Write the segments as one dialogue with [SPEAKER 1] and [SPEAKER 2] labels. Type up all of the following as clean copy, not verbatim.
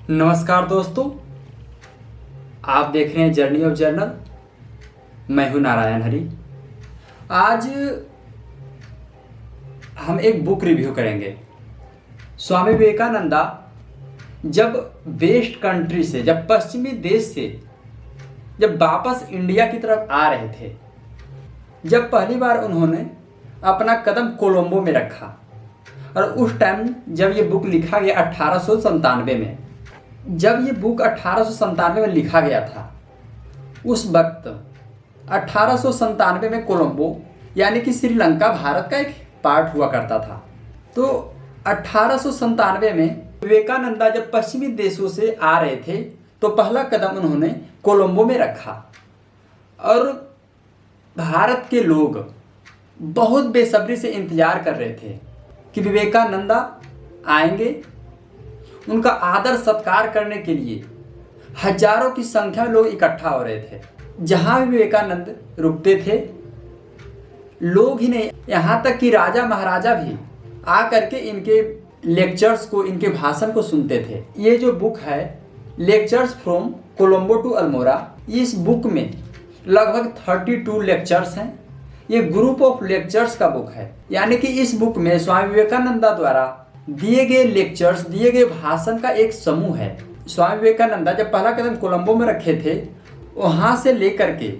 [SPEAKER 1] नमस्कार दोस्तों, आप देख रहे हैं जर्नी ऑफ जर्नल। मैं हूं नारायण हरी। आज हम एक बुक रिव्यू करेंगे। स्वामी विवेकानंदा जब वेस्ट कंट्री से, जब पश्चिमी देश से जब वापस इंडिया की तरफ आ रहे थे, जब पहली बार उन्होंने अपना कदम कोलंबो में रखा, और उस टाइम जब ये बुक लिखा गया 1897 में, जब ये बुक 1897 में लिखा गया था, उस वक्त 1897 में कोलंबो यानी कि श्रीलंका भारत का एक पार्ट हुआ करता था। तो 1897 में विवेकानंदा जब पश्चिमी देशों से आ रहे थे तो पहला कदम उन्होंने कोलंबो में रखा, और भारत के लोग बहुत बेसब्री से इंतजार कर रहे थे कि विवेकानंदा आएंगे। उनका आदर सत्कार करने के लिए हजारों की संख्या में लोग इकट्ठा हो रहे थे। जहां भी विवेकानंद रुकते थे, लोग ही नहीं, यहाँ तक कि राजा महाराजा भी आकर के इनके लेक्चर्स को, इनके भाषण को सुनते थे। ये जो बुक है lectures from Colombo to Almora, इस बुक में लगभग 32 लेक्चर्स हैं। ये ग्रुप ऑफ लेक्चर्स का बुक है, यानी कि इस बुक में स्वामी विवेकानंदा द्वारा दिए गए लेक्चर्स, दिए गए भाषण का एक समूह है। स्वामी विवेकानंदा जब पहला कदम कोलंबो में रखे थे, वहाँ से लेकर के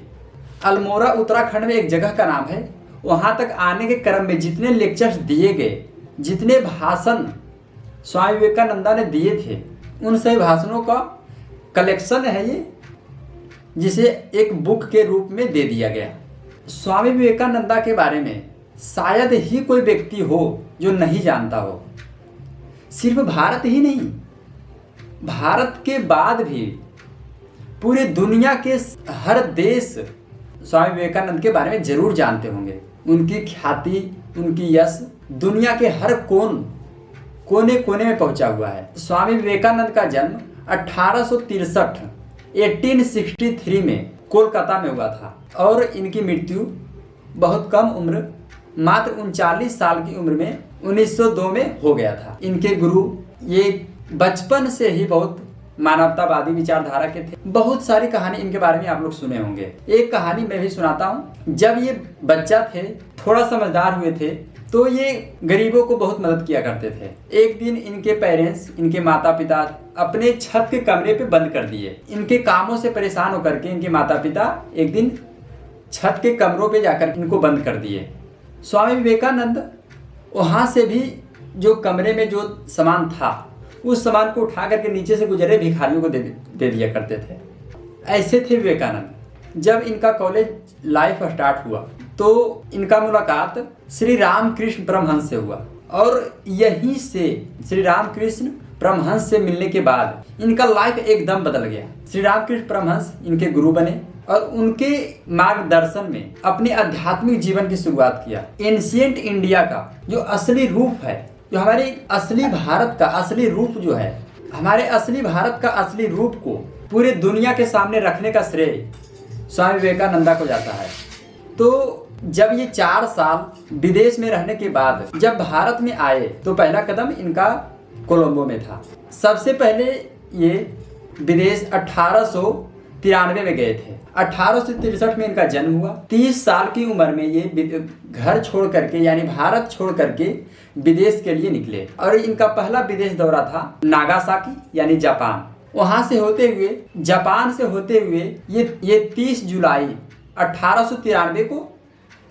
[SPEAKER 1] अल्मोड़ा उत्तराखंड में एक जगह का नाम है, वहाँ तक आने के क्रम में जितने लेक्चर्स दिए गए, जितने भाषण स्वामी विवेकानंदा ने दिए थे, उन सभी भाषणों का कलेक्शन है ये, जिसे एक बुक के रूप में दे दिया गया। स्वामी विवेकानंदा के बारे में शायद ही कोई व्यक्ति हो जो नहीं जानता हो। सिर्फ भारत ही नहीं, भारत के बाद भी पूरी दुनिया के हर देश स्वामी विवेकानंद के बारे में जरूर जानते होंगे। उनकी ख्याति, उनकी यश दुनिया के हर कोने कोने में पहुंचा हुआ है। स्वामी विवेकानंद का जन्म 1863 में कोलकाता में हुआ था, और इनकी मृत्यु बहुत कम उम्र, मात्र 39 साल की उम्र में 1902 में हो गया था। इनके गुरु ये बचपन से ही बहुत मानवतावादी विचारधारा के थे। बहुत सारी कहानी इनके बारे में आप लोग सुने होंगे। एक कहानी मैं भी सुनाता हूँ। जब ये बच्चा थे, थोड़ा समझदार हुए थे, तो ये गरीबों को बहुत मदद किया करते थे। एक दिन इनके पेरेंट्स, इनके माता पिता अपने छत के कमरे पे बंद कर दिए। इनके कामों से परेशान होकर के इनके माता पिता एक दिन छत के कमरों पे जाकर इनको बंद कर दिए। स्वामी विवेकानंद वहाँ से भी जो कमरे में जो सामान था, उस सामान को उठा करके नीचे से गुजरे भिखारियों को दे दिया करते थे। ऐसे थे विवेकानंद। जब इनका कॉलेज लाइफ स्टार्ट हुआ तो इनका मुलाकात श्री रामकृष्ण परमहंस से हुआ, और यहीं से श्री रामकृष्ण परमहंस से मिलने के बाद इनका लाइफ एकदम बदल गया। श्री रामकृष्ण परमहंस इनके गुरु बने, और उनके मार्गदर्शन में अपने आध्यात्मिक जीवन की शुरुआत किया। एंशिएंट इंडिया का जो असली रूप है, जो हमारे असली भारत का असली रूप जो है, हमारे असली भारत का असली रूप को पूरे दुनिया के सामने रखने का श्रेय स्वामी विवेकानंदा को जाता है। तो जब ये 4 साल विदेश में रहने के बाद जब भारत में आए, तो पहला कदम इनका कोलंबो में था। सबसे पहले ये विदेश 1893 में गए थे। 1863 में इनका जन्म हुआ। 30 साल की उम्र में ये घर छोड़ करके, यानी भारत छोड़ करके विदेश के लिए निकले, और इनका पहला विदेश दौरा था नागासाकी यानी जापान। वहां से होते हुए, जापान से होते हुए ये 30 जुलाई 1893 को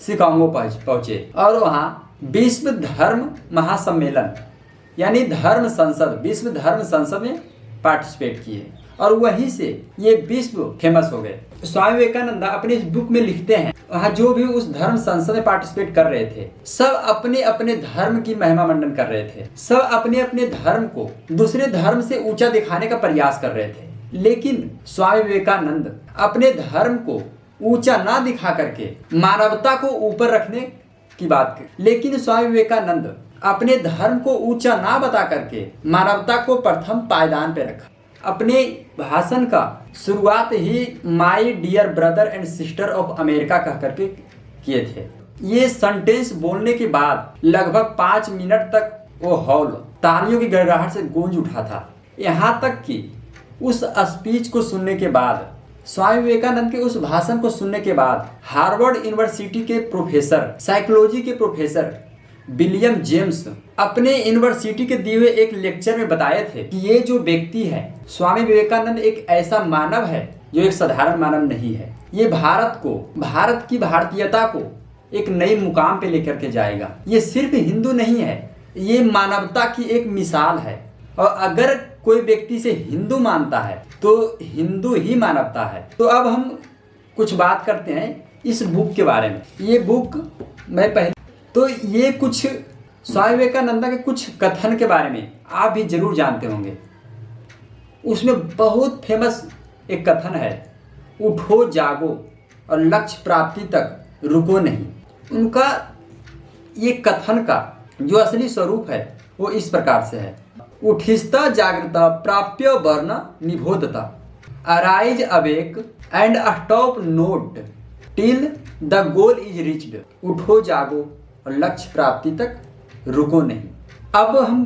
[SPEAKER 1] शिकागो पहुंचे, और वहां विश्व धर्म महासम्मेलन यानी धर्म संसद, विश्व धर्म संसद में पार्टिसिपेट किए, और वहीं से ये विश्व फेमस हो गए। स्वामी विवेकानंदा अपने इस बुक में लिखते हैं, वहाँ जो भी उस धर्म संसद में पार्टिसिपेट कर रहे थे, सब अपने अपने धर्म की महिमा मंडन कर रहे थे। सब अपने अपने धर्म को दूसरे धर्म से ऊंचा दिखाने का प्रयास कर रहे थे। लेकिन स्वामी विवेकानंद अपने धर्म को ऊंचा ना दिखा करके मानवता को ऊपर रखने की बात की। लेकिन स्वामी विवेकानंद अपने धर्म को ऊंचा ना बता करके मानवता को प्रथम पायदान पे रखा। अपने भाषण का शुरुआत ही my dear brother and sister of America कह करके किए थे। ये सेंटेंस बोलने के बाद लगभग 5 मिनट तक वो हॉल तालियों की गड़गड़ाहट से गूंज उठा था। यहाँ तक कि उस स्पीच को सुनने के बाद, स्वामी विवेकानंद के उस भाषण को सुनने के बाद हार्वर्ड यूनिवर्सिटी के प्रोफेसर, साइकोलॉजी के प्रोफेसर विलियम जेम्स अपने यूनिवर्सिटी के दिए हुए एक लेक्चर में बताए थे कि ये जो व्यक्ति है स्वामी विवेकानंद एक ऐसा मानव है जो एक साधारण मानव नहीं है। ये भारत की भारतीयता को एक नई मुकाम पे लेकर के जाएगा। ये सिर्फ हिंदू नहीं है, ये मानवता की एक मिसाल है। और अगर कोई व्यक्ति से हिंदू मानता है तो हिंदू ही मानवता है। तो अब हम कुछ बात करते हैं इस बुक के बारे में। ये बुक ये कुछ स्वामी विवेकानंद के कुछ कथन के बारे में आप भी जरूर जानते होंगे। उसमें बहुत फेमस एक कथन है, उठो जागो और लक्ष्य प्राप्ति तक रुको नहीं। उनका ये कथन का जो असली स्वरूप है वो इस प्रकार से है, उठिस्ता जागृता प्राप्य वर्ण निबोधता, arise awake and stop not till the goal is reached. उठो जागो और लक्ष्य प्राप्ति तक रुको नहीं। अब हम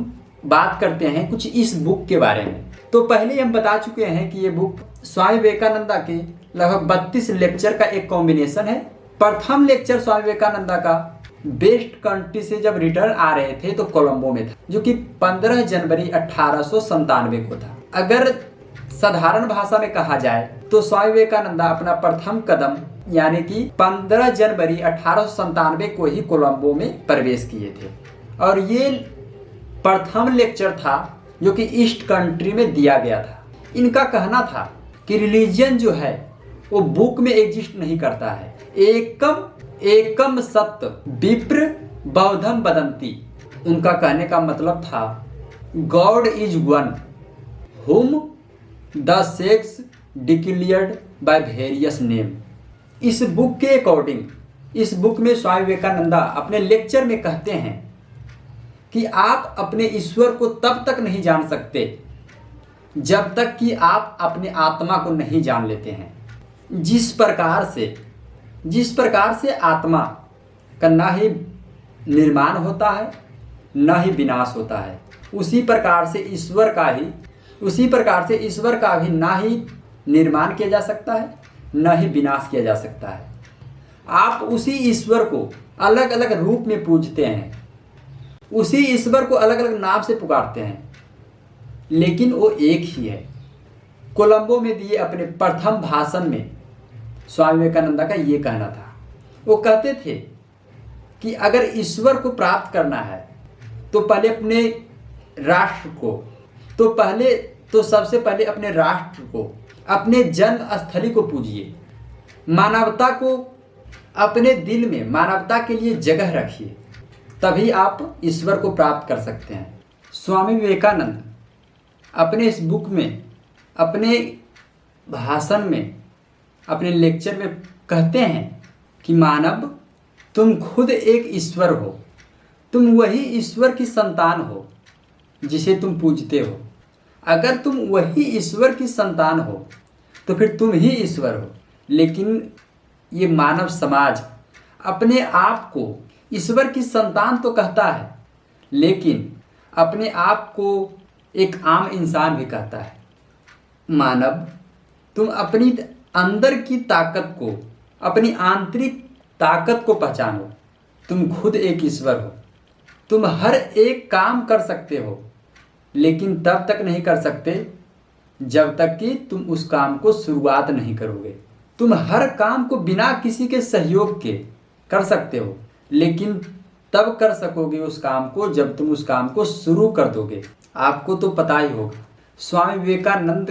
[SPEAKER 1] बात करते हैं कुछ इस बुक के बारे में। तो पहले हम बता चुके हैं कि ये बुक स्वामी विवेकानंद के लगभग 32 लेक्चर का एक कॉम्बिनेशन है। प्रथम लेक्चर स्वामी विवेकानंद का बेस्ट कंट्री से जब रिटर्न आ रहे थे तो कोलंबो में था, जो कि 15 जनवरी 1897 को था। अगर साधारण भाषा में कहा जाए तो स्वामी विवेकानंद अपना प्रथम कदम यानी कि 15 जनवरी 1897 को ही कोलंबो में प्रवेश किए थे। और ये प्रथम लेक्चर था जो कि ईस्ट कंट्री में दिया गया था। इनका कहना था कि रिलीजन जो है वो बुक में एग्जिस्ट नहीं करता है। एकम सत्य विप्र बौद्धम वदंती। उनका कहने का मतलब था God is one whom the sex declared by various name. इस बुक के अकॉर्डिंग, इस बुक में स्वामी विवेकानंद अपने लेक्चर में कहते हैं कि आप अपने ईश्वर को तब तक नहीं जान सकते जब तक कि आप अपने आत्मा को नहीं जान लेते हैं। जिस प्रकार से आत्मा का ना ही निर्माण होता है ना ही विनाश होता है, उसी प्रकार से ईश्वर का भी ना ही निर्माण किया जा सकता है न ही विनाश किया जा सकता है। आप उसी ईश्वर को अलग अलग रूप में पूजते हैं, उसी ईश्वर को अलग अलग नाम से पुकारते हैं, लेकिन वो एक ही है। कोलंबो में दिए अपने प्रथम भाषण में स्वामी विवेकानंद का ये कहना था। वो कहते थे कि अगर ईश्वर को प्राप्त करना है तो पहले अपने राष्ट्र को, सबसे पहले अपने राष्ट्र को, अपने जन्म स्थली को पूजिए। मानवता को अपने दिल में, मानवता के लिए जगह रखिए, तभी आप ईश्वर को प्राप्त कर सकते हैं। स्वामी विवेकानंद अपने इस बुक में, अपने भाषण में, अपने लेक्चर में कहते हैं कि मानव, तुम खुद एक ईश्वर हो, तुम वही ईश्वर की संतान हो जिसे तुम पूजते हो। अगर तुम वही ईश्वर की संतान हो तो फिर तुम ही ईश्वर हो। लेकिन ये मानव समाज अपने आप को ईश्वर की संतान तो कहता है, लेकिन अपने आप को एक आम इंसान भी कहता है। मानव, तुम अपनी अंदर की ताकत को, अपनी आंतरिक ताकत को पहचानो। तुम खुद एक ईश्वर हो। तुम हर एक काम कर सकते हो, लेकिन तब तक नहीं कर सकते जब तक कि तुम उस काम को शुरुआत नहीं करोगे। तुम हर काम को बिना किसी के सहयोग के कर सकते हो, लेकिन तब कर सकोगे उस काम को जब तुम उस काम को शुरू कर दोगे। आपको तो पता ही होगा, स्वामी विवेकानंद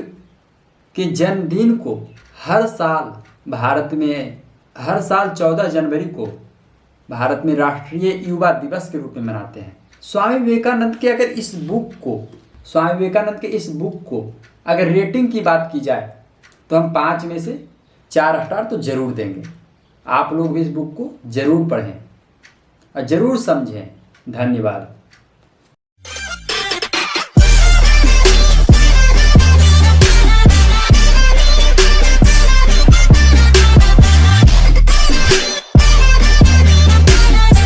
[SPEAKER 1] के जन्मदिन को हर साल भारत में, हर साल 14 जनवरी को भारत में राष्ट्रीय युवा दिवस के रूप में मनाते हैं। स्वामी विवेकानंद के अगर इस बुक को, स्वामी विवेकानंद के इस बुक को अगर रेटिंग की बात की जाए तो हम 5 में से 4 स्टार तो जरूर देंगे। आप लोग भी इस बुक को जरूर पढ़ें और जरूर समझें। धन्यवाद।